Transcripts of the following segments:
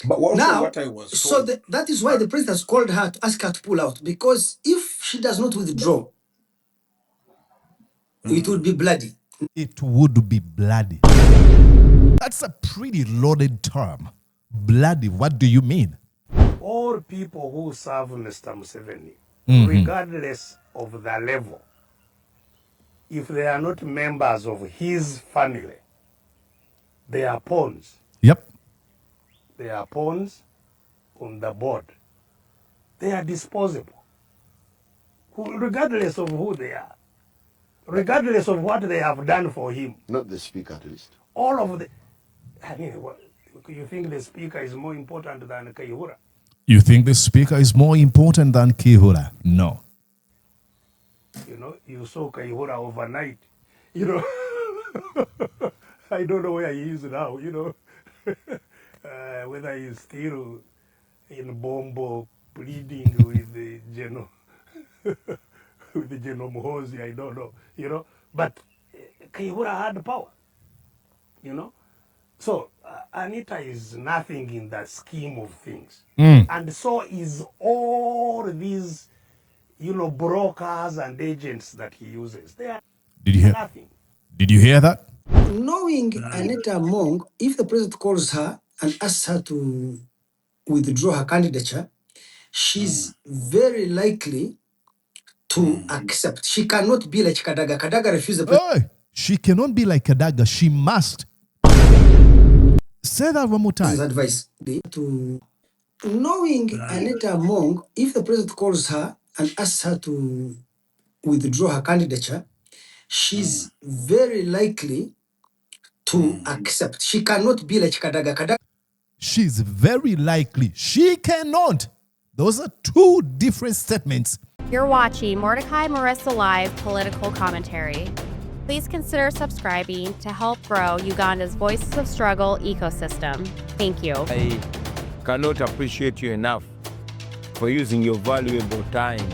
But also now, what I was so told. that is why the president has called her to ask her to pull out, because if she does not withdraw, it would be bloody. It would be bloody. That's a pretty loaded term. Bloody, what do you mean? All people who serve Mr. Museveni, regardless of their level, if they are not members of his family, they are pawns. Yep. They are pawns on the board. They are disposable, regardless of who they are, regardless of what they have done for him. Not the speaker, at least. All of the, I mean, you think the speaker is more important than Kayihura? You think the speaker is more important than Kayihura? No. You know, you saw Kayihura overnight. You know, I don't know where he is now, you know. Whether he's still in Bombo pleading with the General, with the General Muhoozi, I don't know, you know. But Kayihura had power, you know. So Anita is nothing in the scheme of things. And so is all these, you know, brokers and agents that he uses. They are nothing. Did you hear that? Knowing Anita Among, if the president calls her and asks her to withdraw her candidature, she's very likely to accept. She cannot be like Kadaga. Kadaga refused the president. Hey, she cannot be like Kadaga. She must. Say that one more time. Advice to knowing Anita Among, if the president calls her and asks her to withdraw her candidature, she's very likely to accept. She cannot be like Kadaga. Kadaga. She's very likely. She cannot. Those are two different statements. You're watching Mordecai Marissa Live Political Commentary. Please consider subscribing to help grow Uganda's Voices of Struggle ecosystem. Thank you. I cannot appreciate you enough for using your valuable time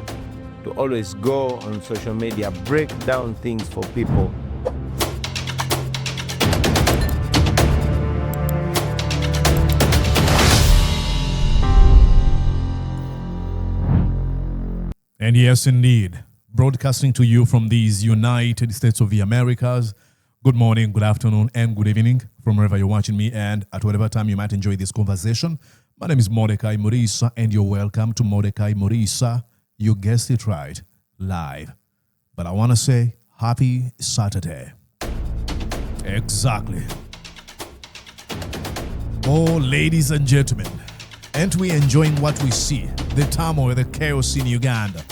to always go on social media, break down things for people. And yes, indeed, broadcasting to you from these United States of the Americas. Good morning, good afternoon, and good evening from wherever you're watching me and at whatever time you might enjoy this conversation. My name is Mordecai Murisa, and you're welcome to Mordecai Murisa. You guessed it right, live. But I want to say happy Saturday. Exactly. Oh, ladies and gentlemen, aren't we enjoying what we see? The turmoil, the chaos in Uganda,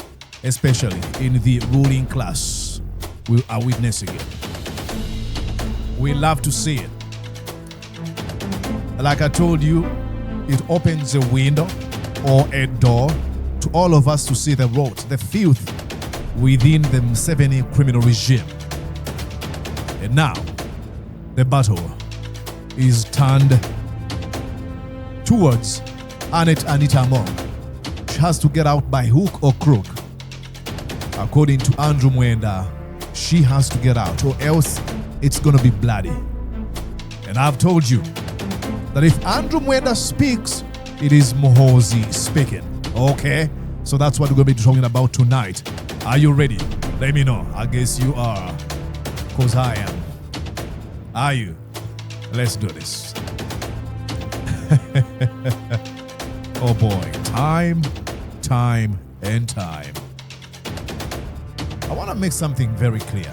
especially in the ruling class, we are witnessing it. We love to see it. Like I told you, it opens a window or a door to all of us to see the rot, the filth within the Museveni criminal regime. And now, the battle is turned towards Anita Among. She has to get out by hook or crook. According to Andrew Mwenda, she has to get out, or else it's going to be bloody. And I've told you that if Andrew Mwenda speaks, it is Muhoozi speaking. Okay? So that's what we're going to be talking about tonight. Are you ready? Let me know. I guess you are, because I am. Are you? Let's do this. Oh boy, time, and time. I want to make something very clear.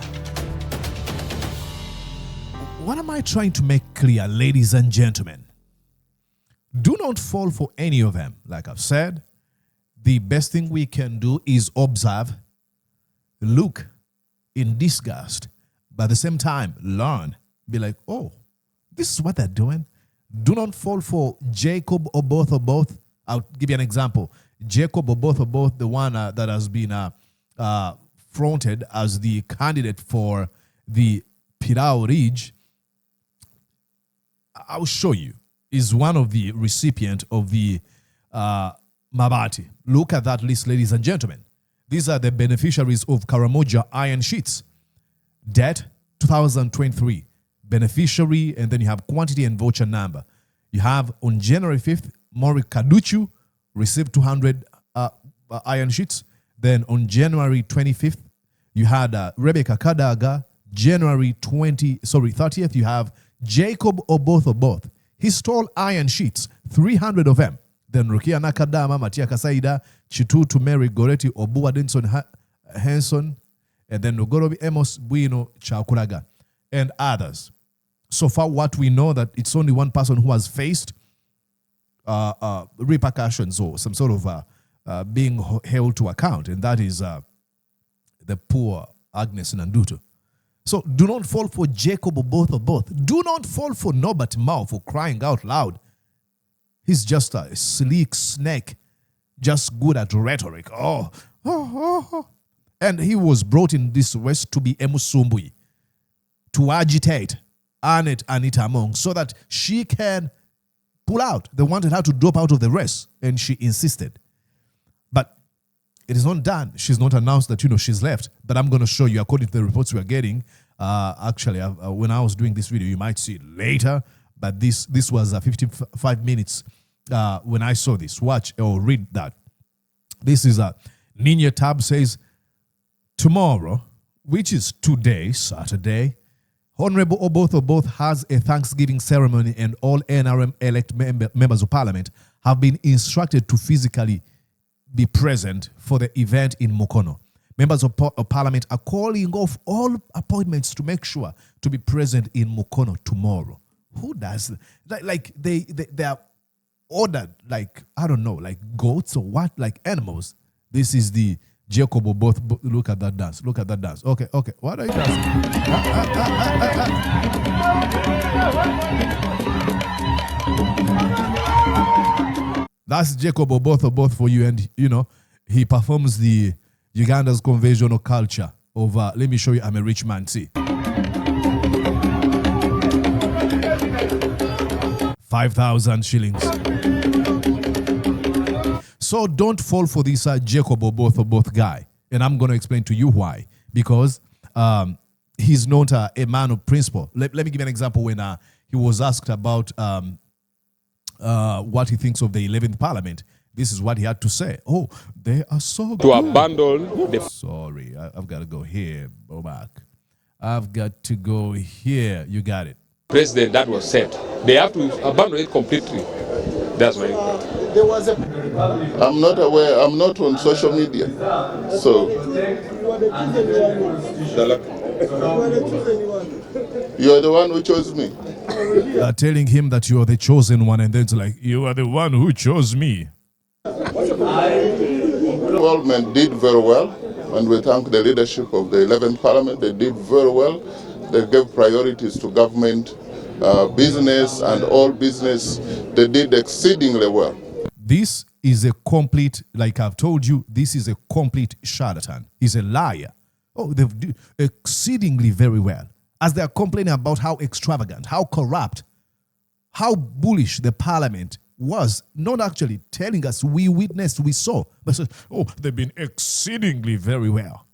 What am I trying to make clear, ladies and gentlemen? Do not fall for any of them. Like I've said, the best thing we can do is observe, look in disgust, but at the same time, learn. Be like, oh, this is what they're doing. Do not fall for Jacob or both. I'll give you an example. Jacob or both, the one that has been fronted as the candidate for the Pirao Ridge, I'll show you, is one of the recipient of the Mabati. Look at that list, ladies and gentlemen. These are the beneficiaries of Karamoja Iron Sheets. Debt, 2023. Beneficiary, and then you have quantity and voucher number. You have on January 5th, Mori Kaduchu received 200 iron sheets. Then on January 25th, you had Rebecca Kadaga. January 30th, you have Jacob Oboth. He stole iron sheets, 300 of them. Then Rukia Nakadama, Matia Kasaida, Chitutu Mary Goreti, Obua Denson Henson, and then Nogorobi Amos Bueno Chaukuraga, and others. So far, what we know that it's only one person who has faced repercussions or some sort of being held to account, and that is the poor Agnes Nanduto. So do not fall for Jacob Oboth. Do not fall for Norbert Mao for crying out loud. He's just a sleek snake, just good at rhetoric. And he was brought in this West to be Emusumbui, to agitate Anita Among so that she can pull out. They wanted her to drop out of the race, and she insisted. But it is not done. She's not announced that, she's left. But I'm going to show you, according to the reports we are getting, actually, when I was doing this video, you might see it later, but this was 55 minutes when I saw this. Watch or read that. This is Ninya Tab says, tomorrow, which is today, Saturday, Honorable Oboth has a Thanksgiving ceremony, and all NRM elect members of parliament have been instructed to physically be present for the event in Mukono. Members of parliament are calling off all appointments to make sure to be present in Mukono tomorrow. Who does that? Like they are ordered, like, I don't know, like goats or what, like animals. This is the Jacob Oboth. Look at that dance. Look at that dance. Okay. What are you dancing? That's Jacob Oboth for you. And, he performs the Uganda's conventional culture of, let me show you, I'm a rich man. See. 5,000 shillings. So don't fall for this Jacob Oboth guy. And I'm going to explain to you why. Because he's not a man of principle. Let me give you an example when he was asked about what he thinks of the 11th Parliament. This is what he had to say. Oh, they are so good. To abandon the... Sorry, I've got to go here. Go back. I've got to go here. You got it. President that was set. They have to abandon it completely. That's my point. There was a... I'm not aware. I'm not on social media. So... You are the one who chose me. Telling him that you are the chosen one, and then it's like, you are the one who chose me. Parliament did very well, and we thank the leadership of the 11th Parliament. They did very well. They gave priorities to government, business, and all business. They did exceedingly well. This is a complete, like I've told you, this is a complete charlatan. He's a liar. Oh, they've done exceedingly very well. As they're complaining about how extravagant, how corrupt, how bullish the parliament was, not actually telling us we witnessed, we saw, but said, oh, they've been exceedingly very well.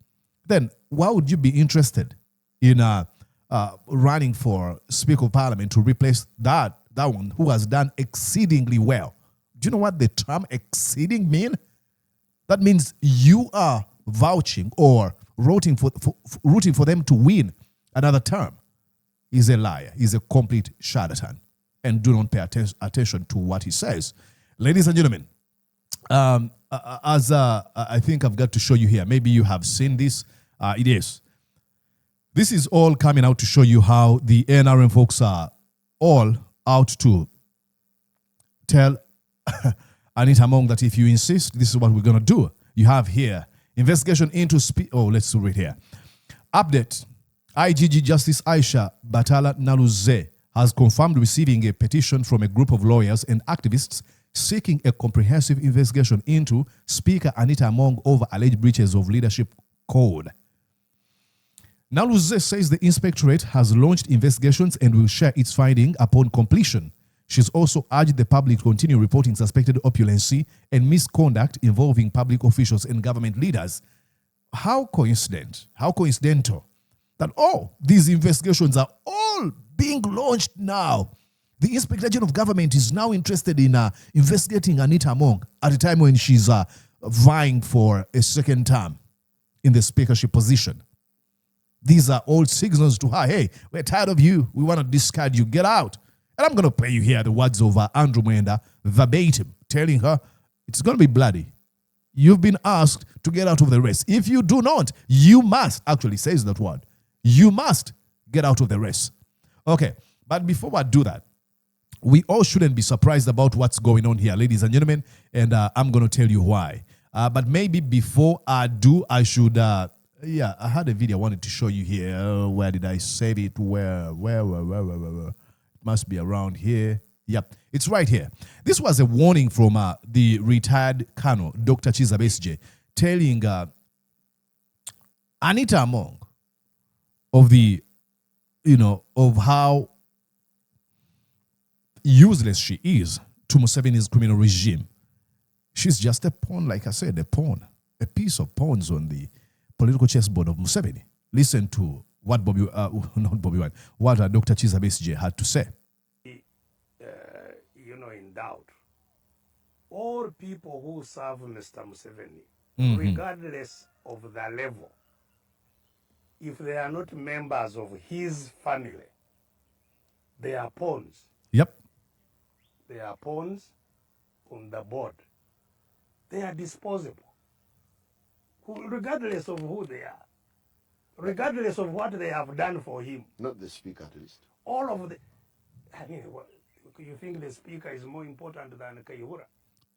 Then why would you be interested in running for Speaker of Parliament to replace that one who has done exceedingly well? Do you know what the term exceeding mean? That means you are vouching or rooting for them to win another term. He's a liar. He's a complete charlatan. And do not pay attention to what he says. Ladies and gentlemen, as I think I've got to show you here, maybe you have seen this. It is. This is all coming out to show you how the NRM folks are all out to tell Anita Among that if you insist, this is what we're going to do. You have here, investigation into... let's read here. Update. IGG Justice Aisha Batala Naluzze has confirmed receiving a petition from a group of lawyers and activists seeking a comprehensive investigation into Speaker Anita Among over alleged breaches of leadership code. Naluzze says the inspectorate has launched investigations and will share its finding upon completion. She's also urged the public to continue reporting suspected opulency and misconduct involving public officials and government leaders. How coincidental that these investigations are all being launched now The Inspector General of Government is now interested in investigating Anita Among at a time when she's vying for a second term in the speakership position. These are all signals to her, hey, we're tired of you. We want to discard you. Get out. And I'm going to play you here the words of Andrew Mwenda verbatim, telling her it's going to be bloody. You've been asked to get out of the race. If you do not, you must, actually says that word, you must get out of the race. Okay, but before I do that, we all shouldn't be surprised about what's going on here, ladies and gentlemen, and I'm going to tell you why. But maybe before I do, I should, I had a video I wanted to show you here. Where did I save it? Where? It must be around here. Yep, it's right here. This was a warning from the retired Colonel, Dr. Kizza Besigye, telling Anita Among of the, of how useless she is to Museveni's criminal regime. She's just a pawn, like I said, a pawn, a piece of pawns on the political chessboard of Museveni. Listen to what what Dr. Kizza Besigye had to say. In doubt. All people who serve Mr. Museveni, regardless of their level, if they are not members of his family, they are pawns. Yep. They are pawns on the board. They are disposable. Regardless of who they are, regardless of what they have done for him. Not the speaker, at least. All of the, you think the speaker is more important than Kayihura?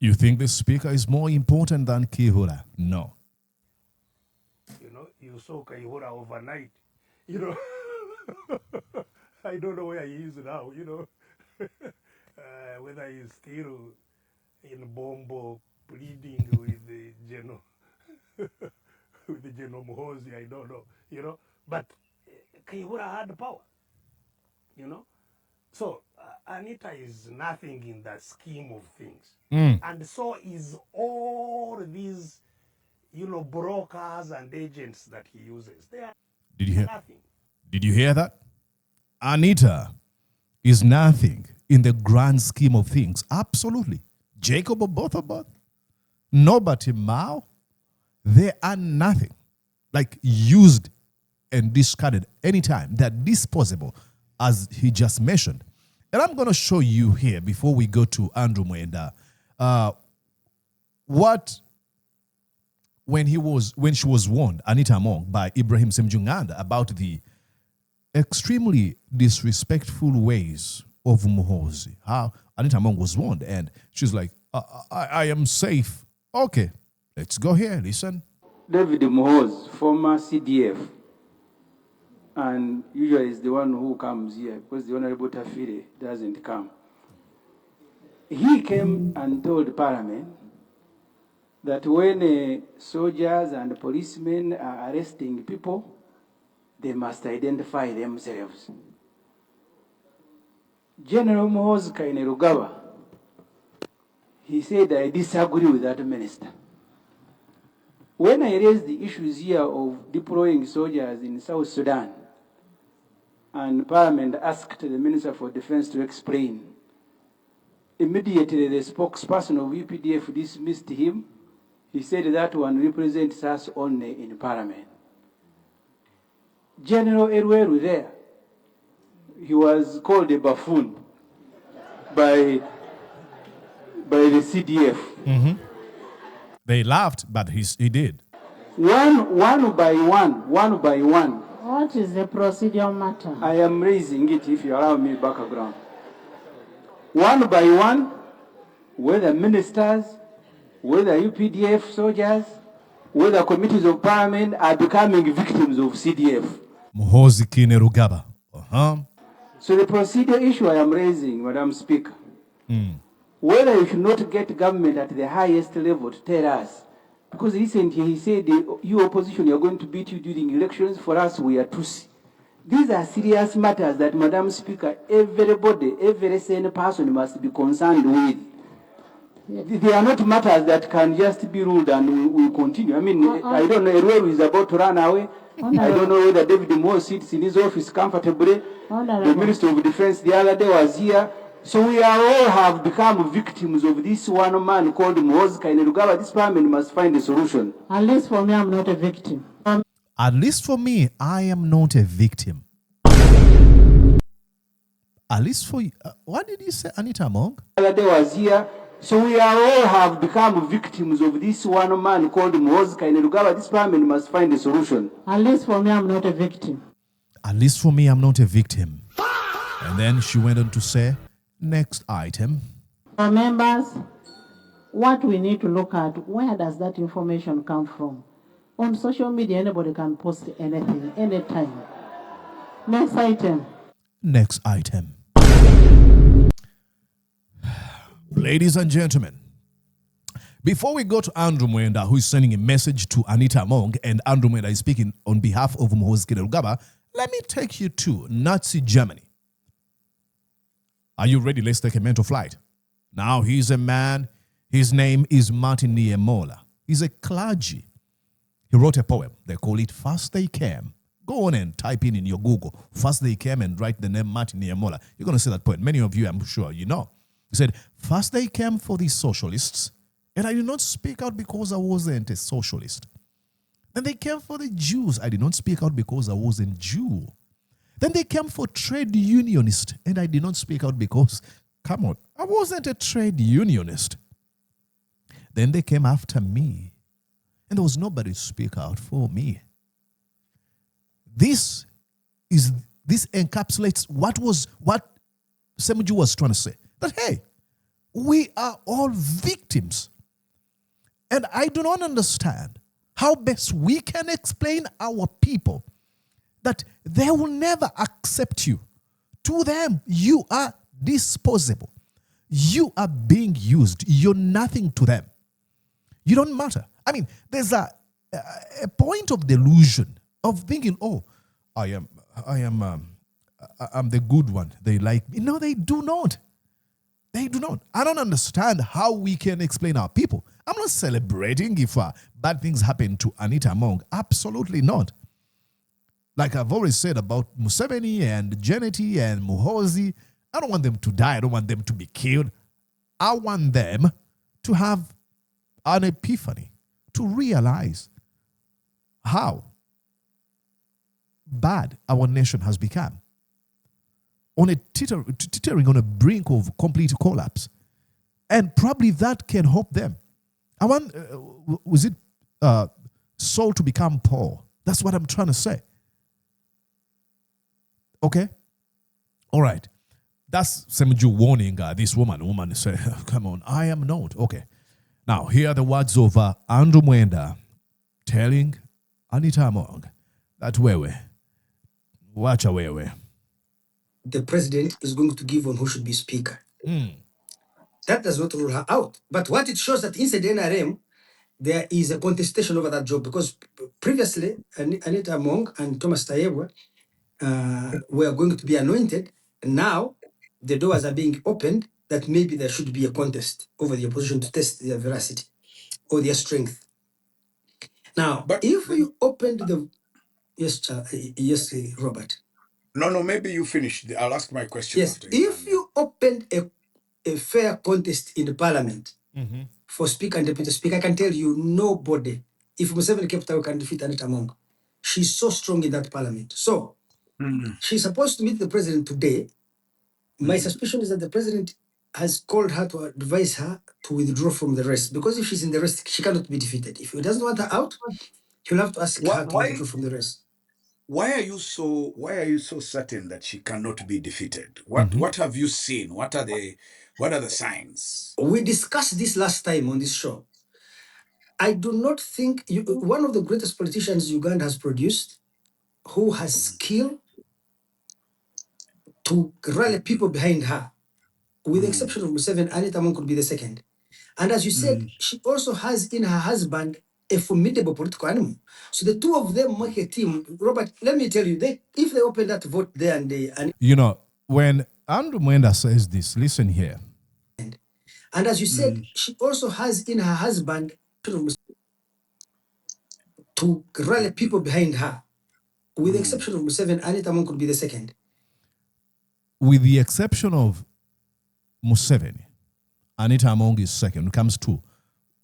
You think the speaker is more important than Kayihura? No. You saw Kayihura overnight. I don't know where he is now, whether he's still in Bombo pleading with the General, with the General Muhoozi, I don't know, But Kayihura had power, So Anita is nothing in the scheme of things. And so is all these, brokers and agents that he uses. They are nothing. Did you hear that? Anita is nothing in the grand scheme of things. Absolutely. Jacob Oboth, Nobody Mao, they are nothing. Like used and discarded anytime. They're disposable, as he just mentioned. And I'm going to show you here, before we go to Andrew Mwenda, when she was warned, Anita Among, by Ibrahim Semjunganda about the extremely disrespectful ways of Muhoozi. How Anita Among was warned, and she's like, I am safe. Okay, let's go here, listen. David Muhoozi, former CDF, and usually is the one who comes here because the Honorable Tafire doesn't come. He came and told Parliament that when soldiers and policemen are arresting people, they must identify themselves. General Muhoozi Kainerugaba, he said, I disagree with that minister. When I raised the issues here of deploying soldiers in South Sudan, and Parliament asked the Minister for Defense to explain, immediately the spokesperson of UPDF dismissed him. He said that one represents us only in Parliament. General Elweru there, he was called a buffoon by the CDF. They laughed, but he did. One by one. What is the procedural matter? I am raising it, if you allow me background. One by one, whether ministers, whether UPDF soldiers, whether committees of Parliament are becoming victims of CDF. Muhoozi Kainerugaba. So the procedure issue I am raising, Madam Speaker, whether you should not get government at the highest level to tell us, because recently he said, you opposition, you are going to beat you during elections. For us, we are Tutsi. These are serious matters that, Madam Speaker, everybody, every sane person must be concerned with. They are not matters that can just be ruled and will continue. I mean, I don't know, Elweru is about to run away. I don't know whether David Moore sits in his office comfortably. The Minister of Defense the other day was here. So we are all have become victims of this one man called Muhoozi Kainerugaba. This parliament must find a solution. At least for me, I'm not a victim. At least for me, I am not a victim. At least for you. What did you say, Anita Among? The other day was here. So we are all have become victims of this one man called Muhoozi Kainerugaba. This parliament must find a solution. At least for me, I'm not a victim. At least for me, I'm not a victim. And then she went on to say, next item. For members, what we need to look at, where does that information come from? On social media, anybody can post anything, anytime. Next item. Next item. Ladies and gentlemen, before we go to Andrew Mwenda, who is sending a message to Anita Among, and Andrew Mwenda is speaking on behalf of Muhoozi Kainerugaba, let me take you to Nazi Germany. Are you ready? Let's take a mental flight. Now, he's a man. His name is Martin Niemöller. He's a clergy. He wrote a poem. They call it First They Came. Go on and type in your Google, First They Came, and write the name Martin Niemöller. You're going to see that poem. Many of you, I'm sure you know. He said, first they came for the socialists, and I did not speak out because I wasn't a socialist. Then they came for the Jews. I did not speak out because I wasn't Jew. Then they came for trade unionists, and I did not speak out because, come on, I wasn't a trade unionist. Then they came after me, and there was nobody to speak out for me. This encapsulates what Semuju was trying to say. That, hey, we are all victims. And I do not understand how best we can explain our people that they will never accept you. To them, you are disposable. You are being used. You're nothing to them. You don't matter. I mean, there's a point of delusion of thinking, oh, I'm the good one. They like me. No, they do not. They do not. I don't understand how we can explain our people. I'm not celebrating if bad things happen to Anita Among. Absolutely not. Like I've always said about Museveni and Janeti and Muhoozi, I don't want them to die. I don't want them to be killed. I want them to have an epiphany, to realize how bad our nation has become. On a teetering on a brink of complete collapse. And probably that can help them. I want, was it soul to become poor? That's what I'm trying to say. Okay? All right. That's Semuju warning this woman. Woman say, come on, I am not. Okay. Now, here are the words of Andrew Mwenda telling Anita Among that watch away. The president is going to give on who should be speaker. That does not rule her out. But what it shows that inside the NRM, there is a contestation over that job because previously, Anita Among and Thomas Tayebwa were going to be anointed. And now, the doors are being opened that maybe there should be a contest over the opposition to test their veracity or their strength. Now, but if we opened the... Yes, Robert. No, maybe you finished. I'll ask my question. Yes, if you opened a fair contest in the parliament for speaker and deputy speaker, I can tell you nobody, if Museveni kept out, can defeat Anita Among. She's so strong in that parliament. So, she's supposed to meet the president today. My suspicion is that the president has called her to advise her to withdraw from the race, because if she's in the race, she cannot be defeated. If he doesn't want her out, he'll have to ask her to withdraw from the race. Why are you so certain that she cannot be defeated? What have you seen? What are the signs? We discussed this last time on this show. I do not think one of the greatest politicians Uganda has produced, who has skill to rally people behind her, with the exception of Museveni, Anita Among could be the second. And as you said, she also has in her husband a formidable political animal. So the two of them make a team. Robert, let me tell you, if they open that vote there and you know, when Andrew Mwenda says this, listen here. And as you said, she also has in her husband to rally people behind her. With the exception of Museveni, Anita Among could be the second. With the exception of Museveni, Anita Among is second when it comes to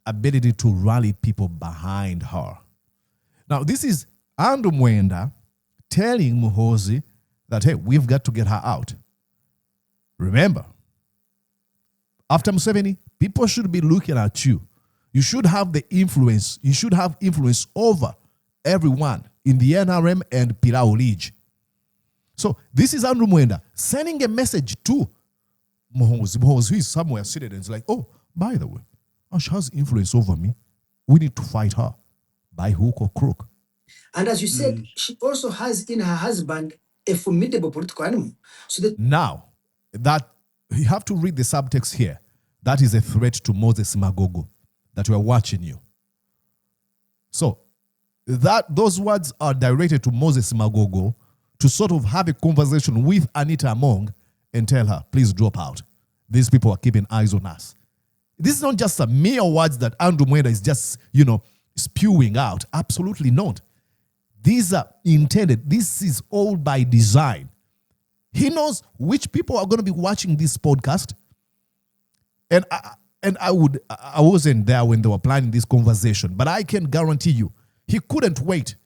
ability to rally people behind her. Now, this is Andrew Mwenda telling Muhoozi that, hey, we've got to get her out. Remember, after Museveni, people should be looking at you. You should have the influence. You should have influence over everyone in the NRM and Pilau Ridge. So this is Andrew Mwenda sending a message to Muhoozi. Muhoozi, who is somewhere seated and is like, oh, by the way, she has influence over me. We need to fight her by hook or crook. And as you said, she also has in her husband a formidable political animal. So that now, that you have to read the subtext here. That is a threat to Moses Magogo, that we are watching you. So that those words are directed to Moses Magogo to sort of have a conversation with Anita Among and tell her, please drop out. These people are keeping eyes on us. This is not just a mere words that Andrew Mwenda is just, spewing out. Absolutely not. These are intended. This is all by design. He knows which people are going to be watching this podcast. And I wasn't there when they were planning this conversation, but I can guarantee you, he couldn't wait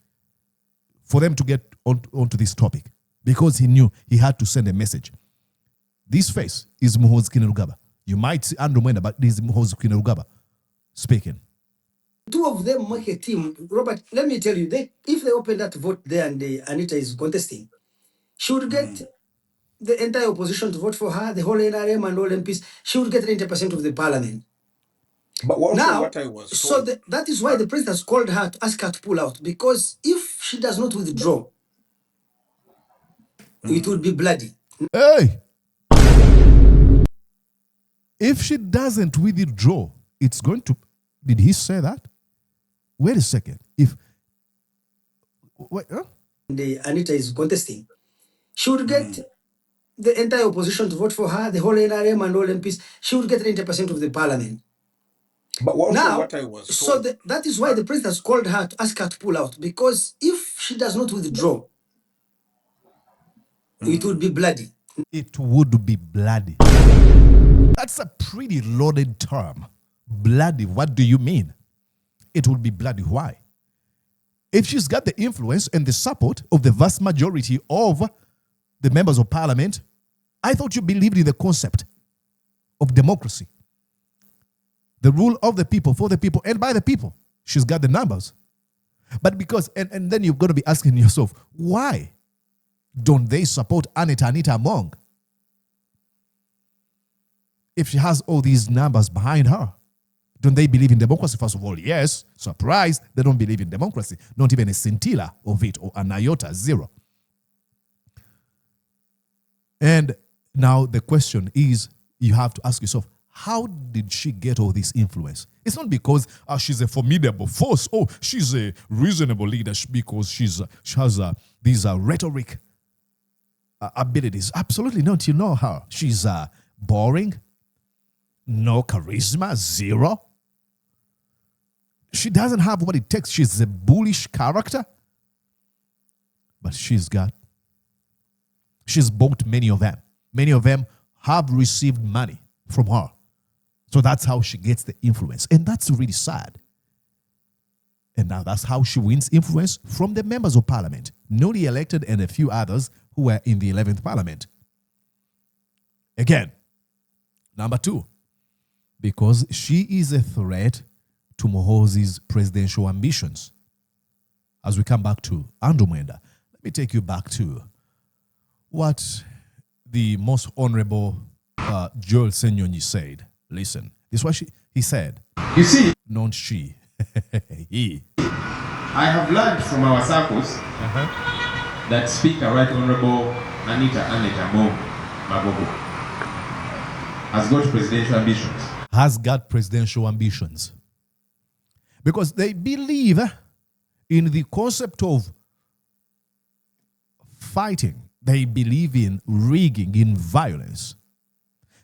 for them to get onto this topic because he knew he had to send a message. This face is Muhoozi Kainerugaba. You might see Andrew Mwenda, but this is Muhoozi Kainerugaba speaking. two of them make a team. Robert, let me tell you, if they open that vote there and Anita is contesting, she would get the entire opposition to vote for her, the whole NRM and all MPs. She would get 90% of the parliament. But also now, what I was told, so that is why the president has called her to ask her to pull out, because if she does not withdraw, it would be bloody. Hey! If she doesn't withdraw, it's going to... Did he say that? Wait a second. Anita is contesting, she would get the entire opposition to vote for her, the whole NRM and all MPs. She would get 90% of the parliament. but also Now, what I was told, so that is why the president has called her to ask her to pull out, because if she does not withdraw, it would be bloody. It would be bloody. That's a pretty loaded term. Bloody, what do you mean? It would be bloody. Why? If she's got the influence and the support of the vast majority of the members of parliament, I thought you believed in the concept of democracy. The rule of the people, for the people, and by the people. She's got the numbers. But because, and then you've got to be asking yourself, why don't they support Anita Among? If she has all these numbers behind her, don't they believe in democracy? First of all, yes. Surprise, they don't believe in democracy. Not even a scintilla of it, or an iota, zero. And now the question is, you have to ask yourself, how did she get all this influence? It's not because she's a formidable force. Oh, she's a reasonable leader because she has these rhetoric abilities. Absolutely not. You know her. She's boring. No charisma. Zero. She doesn't have what it takes. She's a bullish character. But she's bought many of them. Many of them have received money from her. So that's how she gets the influence. And that's really sad. And now that's how she wins influence from the members of parliament, newly elected and a few others who were in the 11th parliament. Again, number two, because she is a threat to Muhoozi's presidential ambitions. As we come back to Andrew Mwenda, let me take you back to what the most honorable Joel Senyonyi said. Listen, this is what he said. You see, not she. He. I have learned from our circles that Speaker Right Honorable Anita Among has got presidential ambitions. Has got presidential ambitions. Because they believe in the concept of fighting. They believe in rigging, in violence.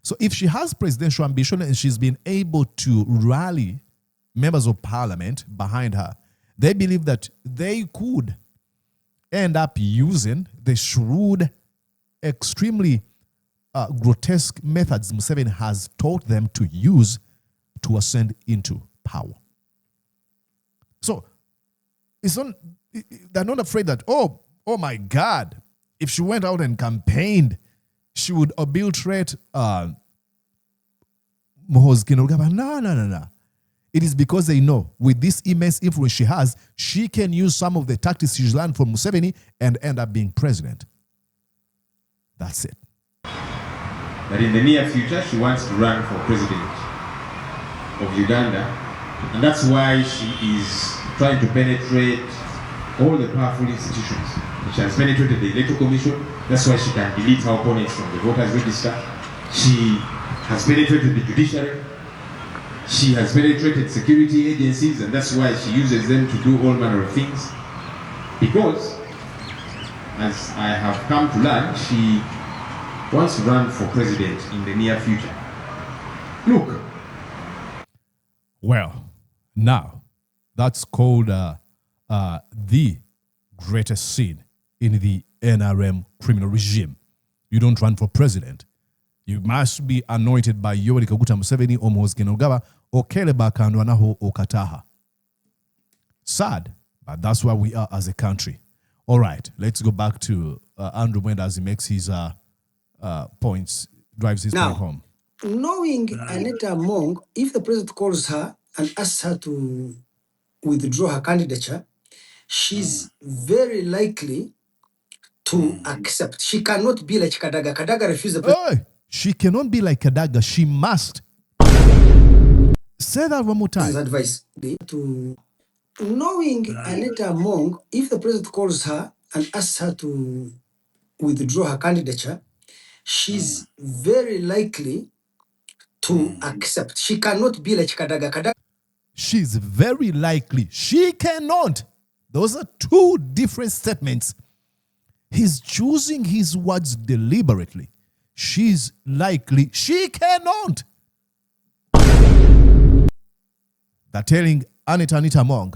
So if she has presidential ambition and she's been able to rally members of parliament behind her, they believe that they could end up using the shrewd, extremely grotesque methods Museveni has taught them to use to ascend into power. So they're not afraid that, oh my God, if she went out and campaigned, she would obliterate Muhoozi. No. It is because they know with this immense influence she has, she can use some of the tactics she's learned from Museveni and end up being president. That's it. That in the near future, she wants to run for president of Uganda. And that's why she is trying to penetrate all the powerful institutions. She has penetrated the Electoral Commission. That's why she can delete her opponents from the voters register. She has penetrated the judiciary. She has penetrated security agencies, and that's why she uses them to do all manner of things. Because, as I have come to learn, she wants to run for president in the near future. Look. Well, now, that's called the greatest sin in the NRM criminal regime. You don't run for president. You must be anointed by Yoweri Kaguta Museveni or Muhoozi or Keleba Kandwanaho or Kataha. Sad, but that's where we are as a country. All right, let's go back to Andrew Mwenda as he makes his points, drives his point home. Knowing Anita Among, if the president calls her and asks her to withdraw her candidature, she's very likely to accept. She cannot be like Kadaga. Kadaga refused the president. She cannot be like Kadaga. She must. Say that one more time. Advice to knowing Anita Among, if the president calls her and asks her to withdraw her candidature, she's very likely to accept. She cannot be like Kadaga. Kadaga. She's very likely. She cannot. Those are two different statements. He's choosing his words deliberately. She's likely. She cannot. They're telling Anita Among,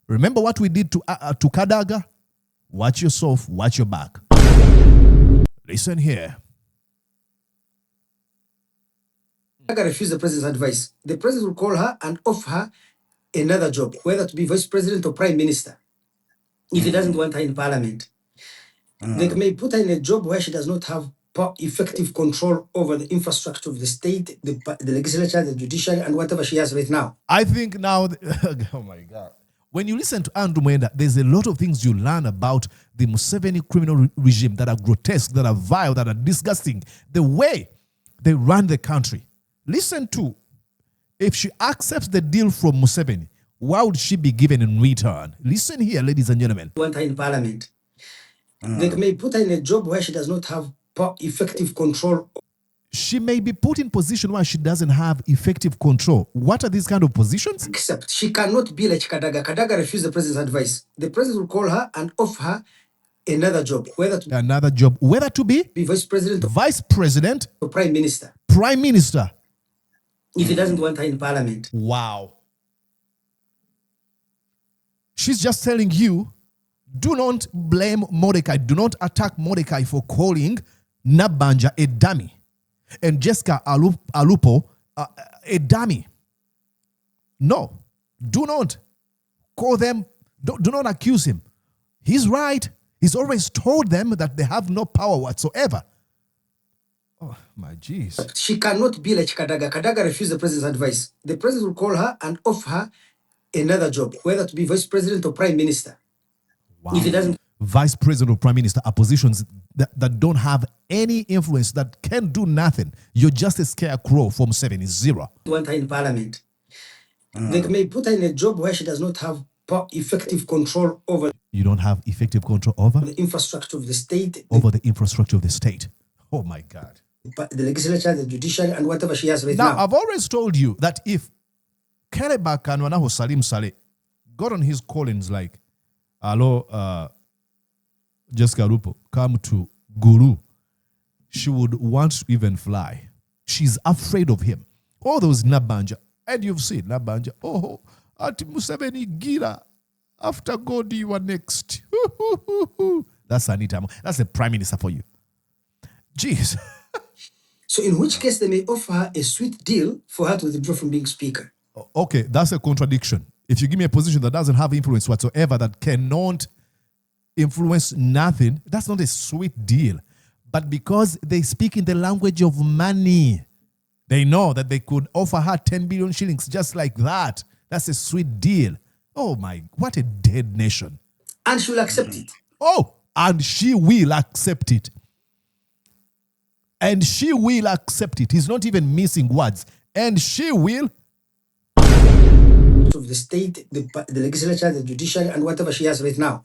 remember what we did to Kadaga? Watch yourself, watch your back. Listen here. Kadaga refused the president's advice. The president will call her and offer her another job, whether to be vice president or prime minister, if he doesn't want her in parliament. They may put her in a job where she does not have effective control over the infrastructure of the state, the legislature, the judiciary, and whatever she has right now. I think now, oh my God. When you listen to Andrew Mwenda, there's a lot of things you learn about the Museveni criminal regime that are grotesque, that are vile, that are disgusting. The way they run the country. Listen to, if she accepts the deal from Museveni, what would she be given in return? Listen here, ladies and gentlemen. Want her in parliament. They may put her in a job where she does not have effective control. She may be put in position where she doesn't have effective control. What are these kind of positions? Except she cannot be like Kadaga. Kadaga refused the president's advice. The president will call her and offer her another job, whether to be vice president, or prime minister. Prime minister. If he doesn't want her in parliament. Wow. She's just telling you, do not blame Mordecai. Do not attack Mordecai for calling Nabanja a dummy and Jessica Alupo a dummy. No, do not call them, do not accuse him. He's right. He's always told them that they have no power whatsoever. Oh, my jeez. She cannot be like Kadaga. Kadaga refused the president's advice. The president will call her and offer her another job, whether to be vice president or prime minister. Wow. If he doesn't, vice president or prime minister are positions that don't have any influence, that can do nothing. You're just a scarecrow from 0. Want her in parliament. They may put her in a job where she does not have effective control over. You don't have effective control over the infrastructure of the state. Over the infrastructure of the state. Oh my God. The legislature, the judiciary, and whatever she has right now. Now, I've always told you that if Keleba Kanwanaho Salim Saleh got on his callings like, hello, Jessica Lupo, come to Guru, she would want to even fly. She's afraid of him. All those Nabanja, and you've seen Nabanja, oh, Ati Museveni Gira, after God you are next. That's Anita. That's the prime minister for you. Jeez. So in which case they may offer her a sweet deal for her to withdraw from being speaker. Okay, that's a contradiction. If you give me a position that doesn't have influence whatsoever, that cannot influence nothing, that's not a sweet deal. But because they speak in the language of money, they know that they could offer her 10 billion shillings just like that. That's a sweet deal. Oh my, what a dead nation. And she will accept it. Oh, and she will accept it. And she will accept it. He's not even missing words. And she will. Of the state, the legislature, the judiciary, and whatever she has right now.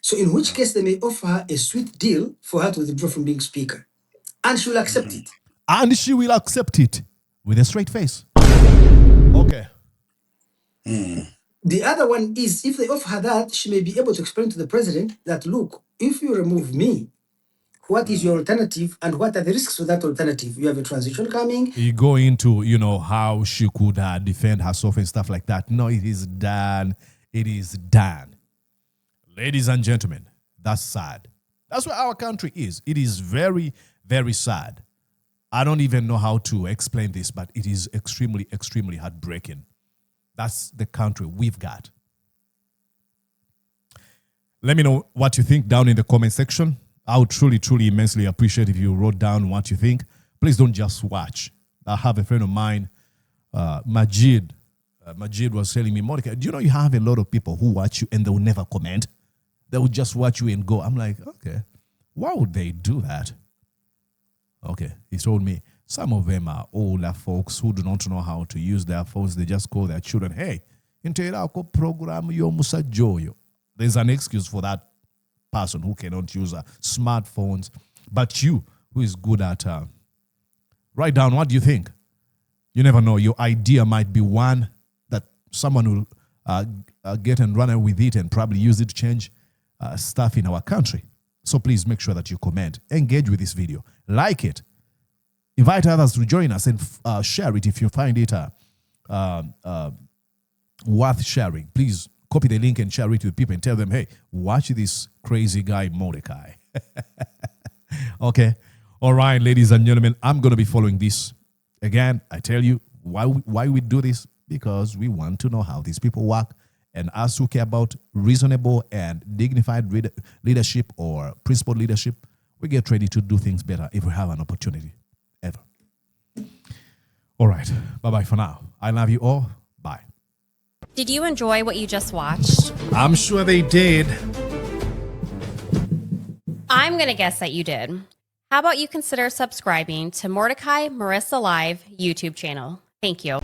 So in which case they may offer her a sweet deal for her to withdraw from being speaker. And she will accept it. And she will accept it with a straight face. Okay. The other one is, if they offer her that, she may be able to explain to the president that, look, if you remove me, what is your alternative and what are the risks of that alternative? You have a transition coming. You go into, how she could defend herself and stuff like that. No, it is done. It is done. Ladies and gentlemen, that's sad. That's where our country is. It is very, very sad. I don't even know how to explain this, but it is extremely, extremely heartbreaking. That's the country we've got. Let me know what you think down in the comment section. I would truly, truly immensely appreciate if you wrote down what you think. Please don't just watch. I have a friend of mine, Majid. Majid was telling me, Monica, do you know you have a lot of people who watch you and they will never comment? They will just watch you and go. I'm like, okay, why would they do that? Okay, he told me, some of them are older folks who do not know how to use their phones. They just call their children, hey, program yo musajoyo. There's an excuse for that person who cannot use smartphones. But you, who is good at, write down, what do you think? You never know. Your idea might be one that someone will get and run with it and probably use it to change stuff in our country. So please make sure that you comment, engage with this video, like it, invite others to join us, and share it if you find it worth sharing. Please copy the link and share it with people and tell them, hey, watch this crazy guy Mordecai. Okay. All right, ladies and gentlemen, I'm going to be following this. Again, I tell you why we do this, because we want to know how these people work. And us who care about reasonable and dignified leadership or principled leadership, we get ready to do things better if we have an opportunity, ever. All right. Bye-bye for now. I love you all. Bye. Did you enjoy what you just watched? I'm sure they did. I'm going to guess that you did. How about you consider subscribing to Mordecai Marissa Live YouTube channel? Thank you.